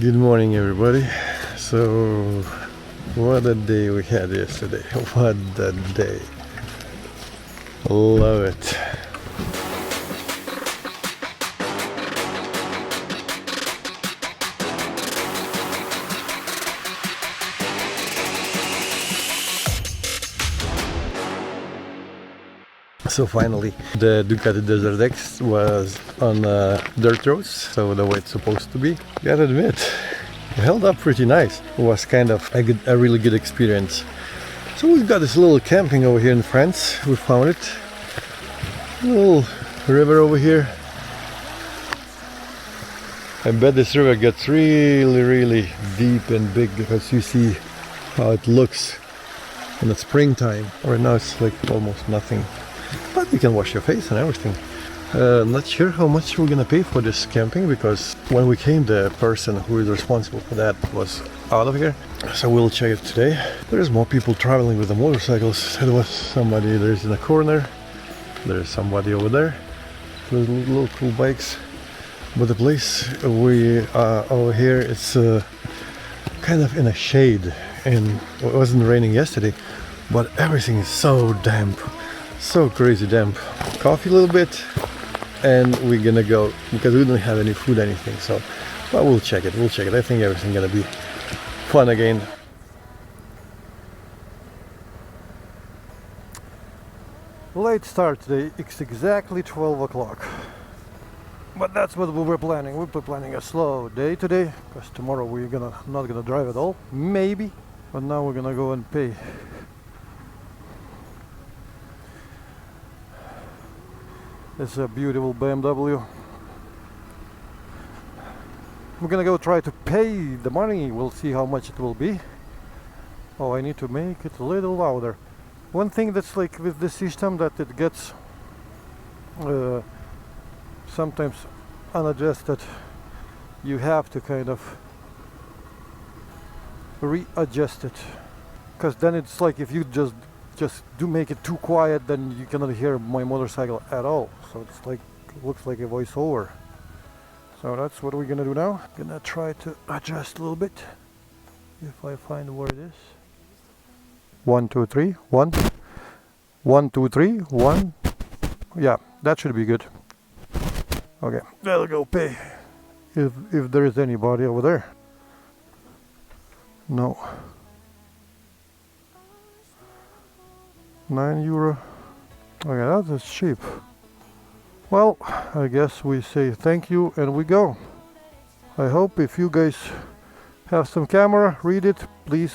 Good morning, everybody. So, what a day we had yesterday. What a day. Love it. So finally, the Ducati Desert X was on dirt roads, so the way it's supposed to be. Gotta admit, it held up pretty nice. It was kind of a really good experience. So we've got this little camping over here in France. We found it. A little river over here. I bet this river gets really deep and big because you see how it looks in the springtime. Right now it's like almost nothing. But you can wash your face and everything. Not sure how much we're gonna pay for this camping because when we came the person who is responsible for that was out of here. So we'll check it today. There's more people traveling with the motorcycles. There was somebody, there's in the corner. There's somebody over there. There's little cool bikes. But the place we are over here, it's kind of in a shade. And it wasn't raining yesterday, but everything is so damp. So crazy damp. Coffee a little bit and we're gonna go because we don't have any food, anything. So, but we'll check it. I think everything's gonna be fun again. Late start today. It's exactly 12 o'clock. But that's what we were planning. We were planning a slow day today because tomorrow we're not gonna drive at all. Maybe, but now we're gonna go and pay. It's a beautiful BMW. We're gonna go try to pay the money. We'll see how much it will be. Oh, I need to make it a little louder. One thing that's like with this system that it gets sometimes unadjusted. You have to kind of readjust it, because then it's like if you just do make it too quiet, then you cannot hear my motorcycle at all. So it's like, looks like a voiceover. So that's what we're gonna do now. Gonna try to adjust a little bit if I find where it is. 1 2 3 1 1 2 3 1. Yeah, that should be good. Okay, that'll go pay if there is anybody over there. No. €9. Okay, that's cheap. Well, I guess we say thank you and we go. I hope if you guys have some camera, read it, please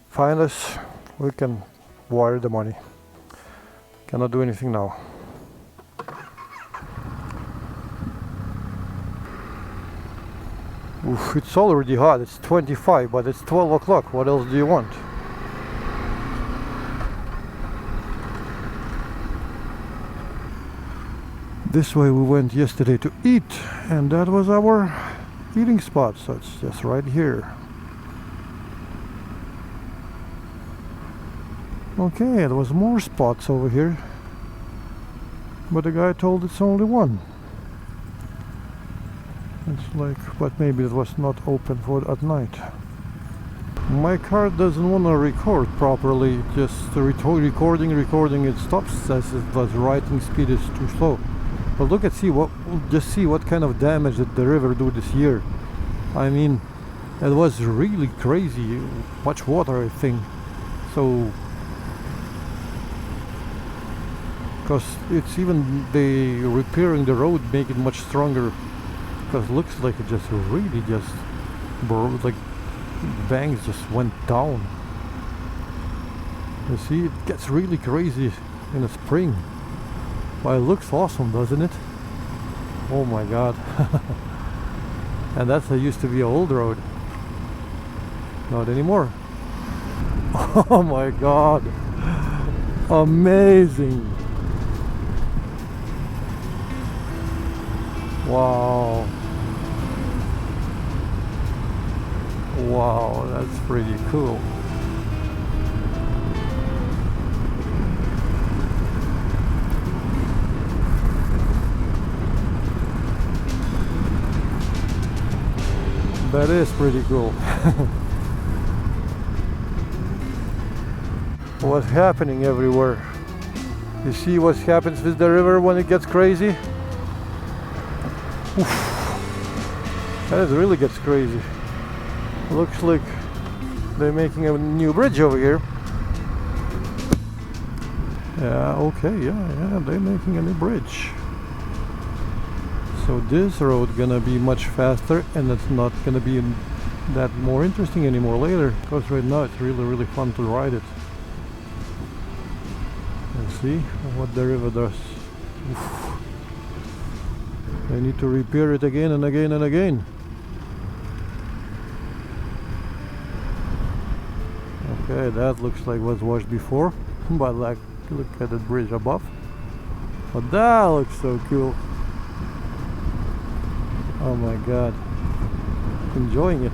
find us. We can wire the money. Cannot do anything now. Oof, it's already hot. It's 25, but it's 12 o'clock. What else do you want? This way we went yesterday to eat, and that was our eating spot, so it's just right here. Okay, there was more spots over here, but the guy told it's only one. It's like, but maybe it was not open for at night. My car doesn't want to record properly, just recording, it stops as it was writing speed is too slow. But look at just see what kind of damage that the river do this year. I mean, it was really crazy, much water I think. So, because it's even they repairing the road, make it much stronger. Because it looks like it just really just like banks just went down. You see, it gets really crazy in the spring. Well, it looks awesome, doesn't it? Oh my god. And that used to be an old road. Not anymore. Oh my god. Amazing. Wow. Wow, that's pretty cool. That is pretty cool. What's happening everywhere? You see what happens with the river when it gets crazy? Oof. That really gets crazy. Looks like they're making a new bridge over here. Yeah, okay, yeah, they're making a new bridge. So this road gonna be much faster, and it's not gonna be that more interesting anymore later, because right now it's really fun to ride it. And see what the river does. Oof. I need to repair it again and again and again. Okay, that looks like was washed before, but like, look at the bridge above. But that looks so cool. Oh my god, enjoying it.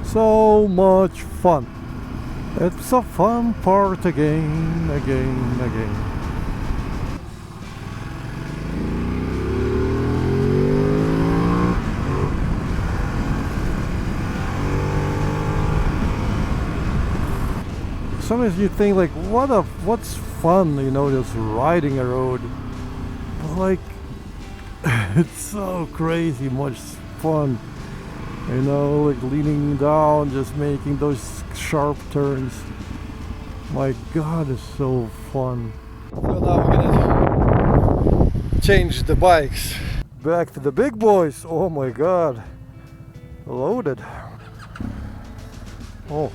So much fun. It's a fun part again. Sometimes you think like, what's fun, you know, just riding a road. But like, it's so crazy much fun. You know, like leaning down, just making those sharp turns. My god, it's so fun. Well, now we're gonna change the bikes. Back to the big boys. Oh my god. Loaded. Oh,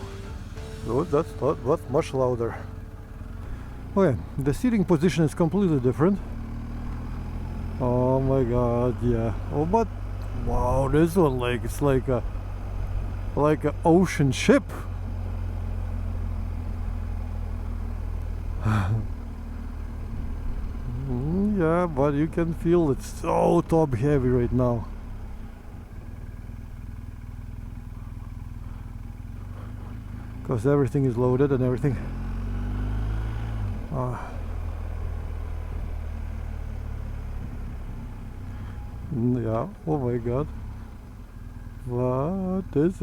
that's much louder. Okay, the seating position is completely different. Oh my god, yeah. Oh, but wow, this one, like, it's like a ocean ship. Yeah, but you can feel it's so top heavy right now. Because everything is loaded and everything. Yeah, oh my god. What this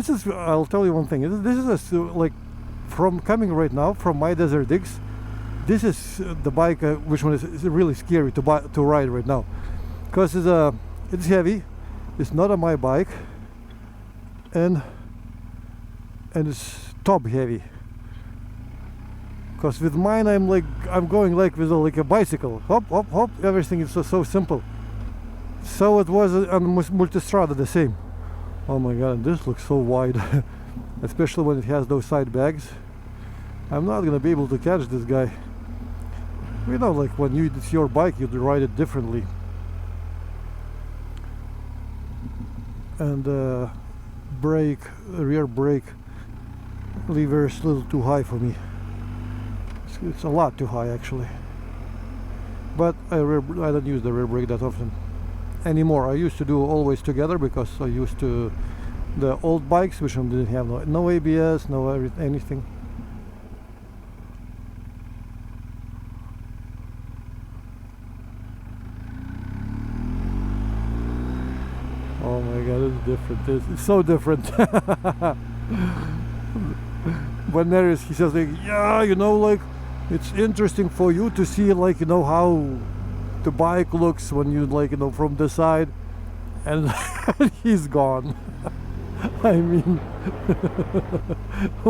is I'll tell you one thing. This is like, from coming right now from my Desert X, this is the bike which one is really scary to ride right now, because it's heavy, it's not on my bike, and it's top heavy. Because with mine I'm going like with a bicycle, hop, everything is so simple. So it was on Multistrada the same. Oh my god, this looks so wide. Especially when it has those side bags. I'm not gonna be able to catch this guy. You know, like when it's your bike, you ride it differently. And rear brake lever is a little too high for me. It's a lot too high actually. But I don't use the rear brake that often anymore. I used to do always together, because I used to the old bikes which didn't have no ABS, no anything. Oh my god, it's different. It's so different. But Neris, he says like, yeah, you know, like, it's interesting for you to see, like, you know, how the bike looks when you, like, you know, from the side, and he's gone. I mean,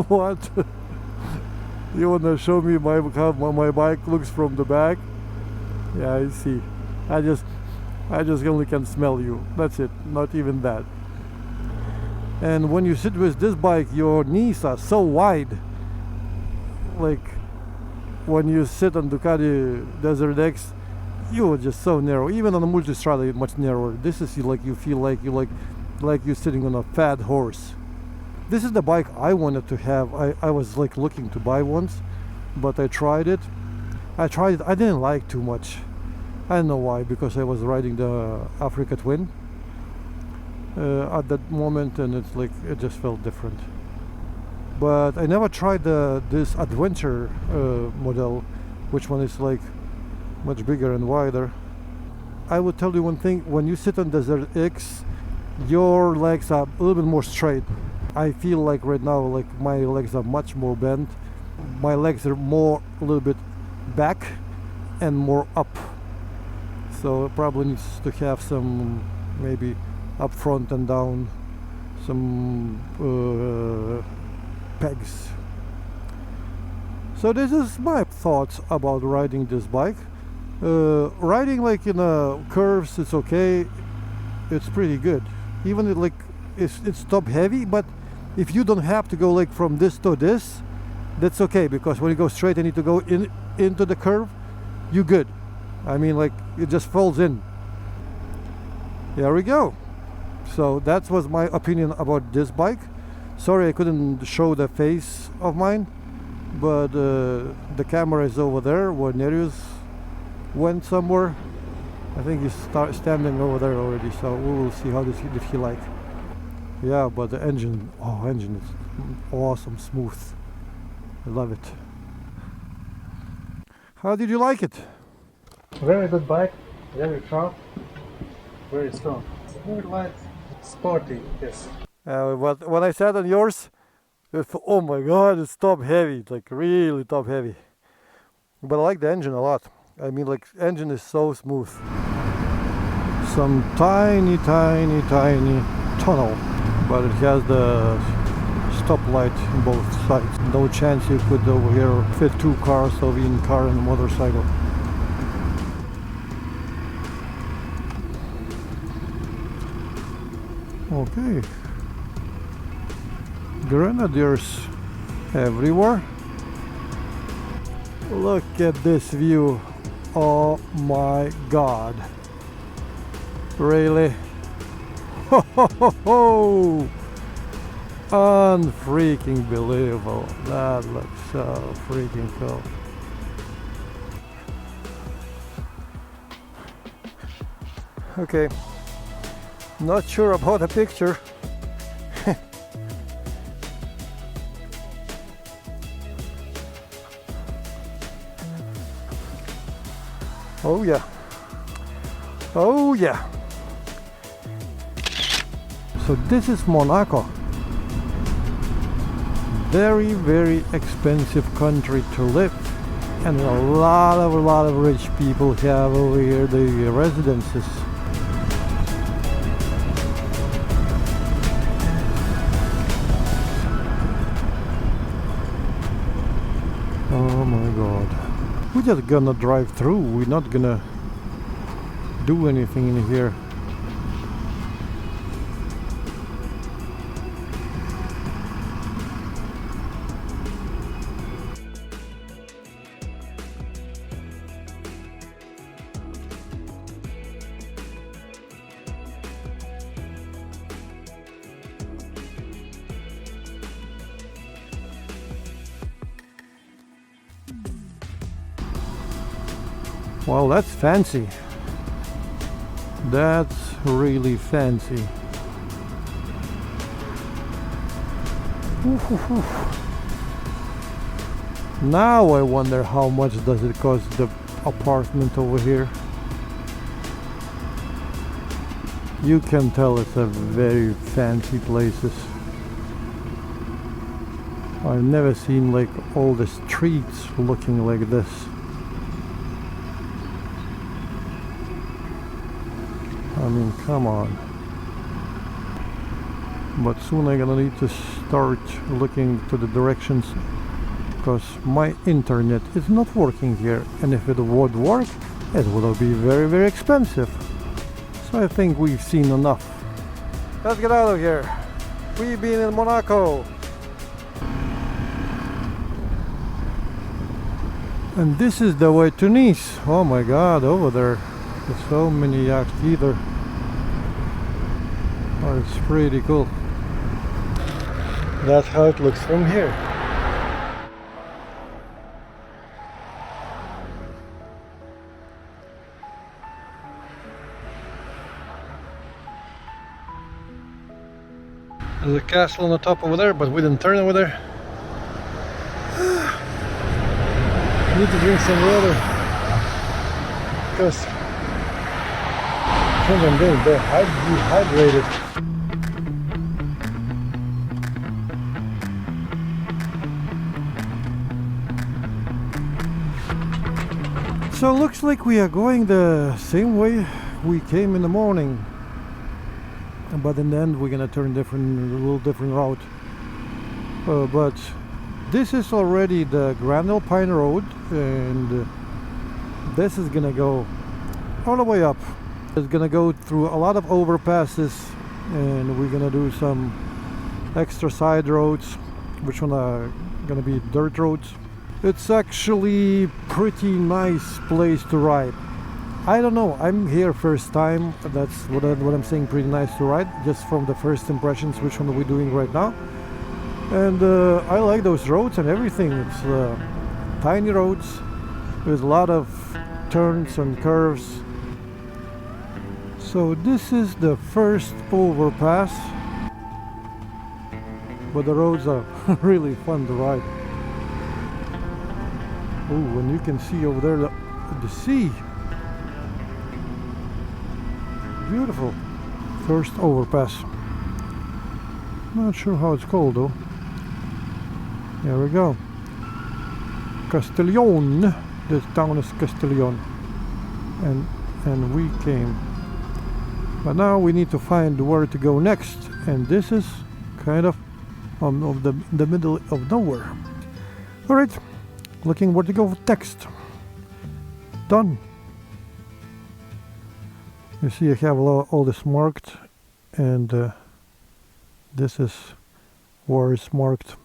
what? You wanna show me how my bike looks from the back? Yeah, I see. I just only can smell you. That's it. Not even that. And when you sit with this bike, your knees are so wide. Like when you sit on Ducati Desert X, you're just so narrow. Even on the Multistrada, you're much narrower. This is like you feel like you're sitting on a fat horse. This is the bike I wanted to have. I was like looking to buy once, but I tried it. I didn't like too much. I don't know why, because I was riding the Africa Twin at that moment, and it's like it just felt different. But I never tried this adventure model, which one is like much bigger and wider. I will tell you one thing: when you sit on Desert X, your legs are a little bit more straight. I feel like right now, like my legs are much more bent. My legs are more a little bit back and more up. So it probably needs to have some maybe up front and down, some pegs. So this is my thoughts about riding this bike. Riding like in curves, it's okay. It's pretty good. Even like it's top heavy, but if you don't have to go like from this to this, that's okay, because when you go straight and need to go into the curve, you're good. I mean, like it just falls in. There we go. So that was my opinion about this bike. Sorry I couldn't show the face of mine, but the camera is over there where Nereus went somewhere. I think he's standing over there already, so we will see how did he like. Yeah, but the engine, engine is awesome, smooth. I love it. How did you like it? Very good bike, very sharp, very strong. It's very light, sporty, yes. What I said on yours, oh my god, it's top heavy, it's like really top heavy. But I like the engine a lot. I mean, like, engine is so smooth. Some tiny tunnel, but it has the stoplight on both sides. No chance you could over here fit two cars, so in car and motorcycle. Okay. Grenadiers everywhere. Look at this view. Oh my god. Really? Ho ho ho ho! Unfreaking believable. That looks so freaking cool. Okay. Not sure about the picture. Oh yeah. Oh yeah. So this is Monaco. Very, very expensive country to live. And a lot of rich people have over here the residences. Oh my god. We're just gonna drive through. We're not gonna do anything in here. Well, that's fancy. That's really fancy. Now I wonder how much does it cost the apartment over here. You can tell it's a very fancy places. I've never seen like all the streets looking like this. I mean, come on. But soon I'm gonna need to start looking to the directions, because my internet is not working here, and if it would work, it would be very, very expensive. So I think we've seen enough. Let's get out of here. We've been in Monaco. And this is the way to Nice. Oh my god, over there. There's so many yachts either. Oh, it's pretty cool. That's how it looks from here. There's a castle on the top over there, but we didn't turn over there. I need to drink some water, because think I'm getting dehydrated. So looks like we are going the same way we came in the morning, but in the end we're gonna turn a little different route. But this is already the Grand Alpine road, and this is gonna go all the way up. It's gonna go through a lot of overpasses, and we're gonna do some extra side roads, which one are gonna be dirt roads. It's actually pretty nice place to ride. I don't know, I'm here first time. That's what I'm saying, pretty nice to ride, just from the first impressions, which one are we doing right now. And I like those roads and everything. It's tiny roads with a lot of turns and curves. So this is the first overpass, but the roads are really fun to ride. Oh, and you can see over there the sea. Beautiful. First overpass. Not sure how it's called though. There we go. Castiglione. This town is Castiglione. And we came. But now we need to find where to go next. And this is kind of the middle of nowhere. Alright. Looking where to go for text. Done. You see I have all this marked, and this is where it's marked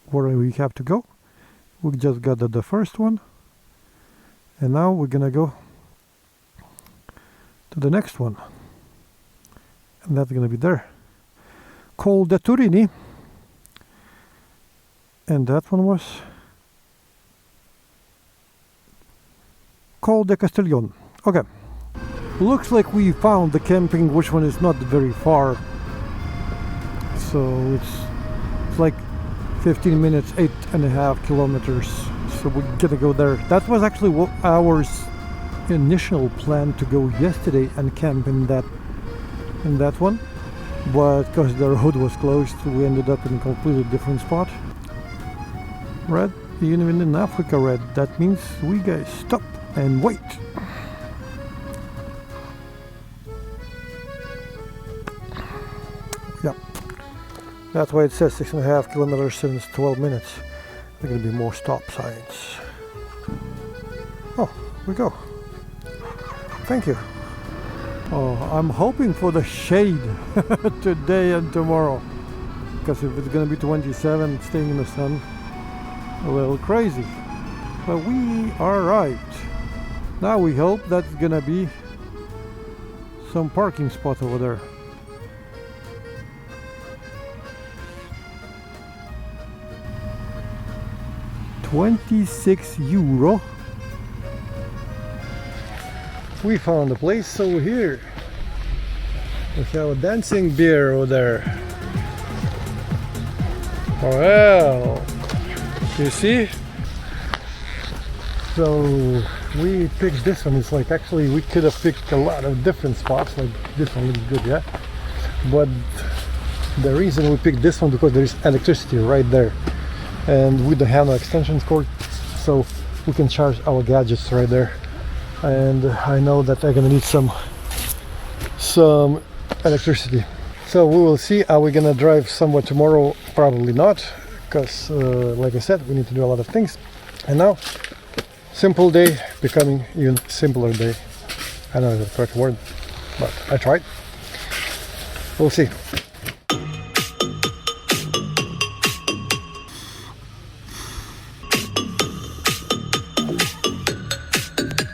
where we have to go. We just got the first one, and now we're gonna go to the next one, and that's gonna be there. Col de Turini, and that one was Col de Castiglione. Okay, looks like we found the camping, which one is not very far. So it's like 15 minutes, 8.5 kilometers. So we're gonna go there. That was actually what our initial plan, to go yesterday and camp in that one, but because the road was closed, we ended up in a completely different spot. Red, even in Africa, red. That means we guys stop and wait. Yeah, that's why it says 6.5 kilometers in 12 minutes. There are gonna be more stop signs. Oh, we go. Thank you. Oh, I'm hoping for the shade today and tomorrow, because if it's gonna be 27, staying in the sun, a little crazy. But we are right. Now we hope that's gonna be some parking spot over there. €26. We found a place over here. We have a dancing bear over there. Well, you see? So we picked this one. It's like, actually we could have picked a lot of different spots. Like this one looks good, yeah. But the reason we picked this one, because there is electricity right there, and we don't have no extension cord, so we can charge our gadgets right there. And I know that I'm gonna need some electricity. So we will see. Are we gonna drive somewhere tomorrow? Probably not, because like I said, we need to do a lot of things. And now, simple day becoming even simpler day. I don't know the correct word, but I tried. We'll see.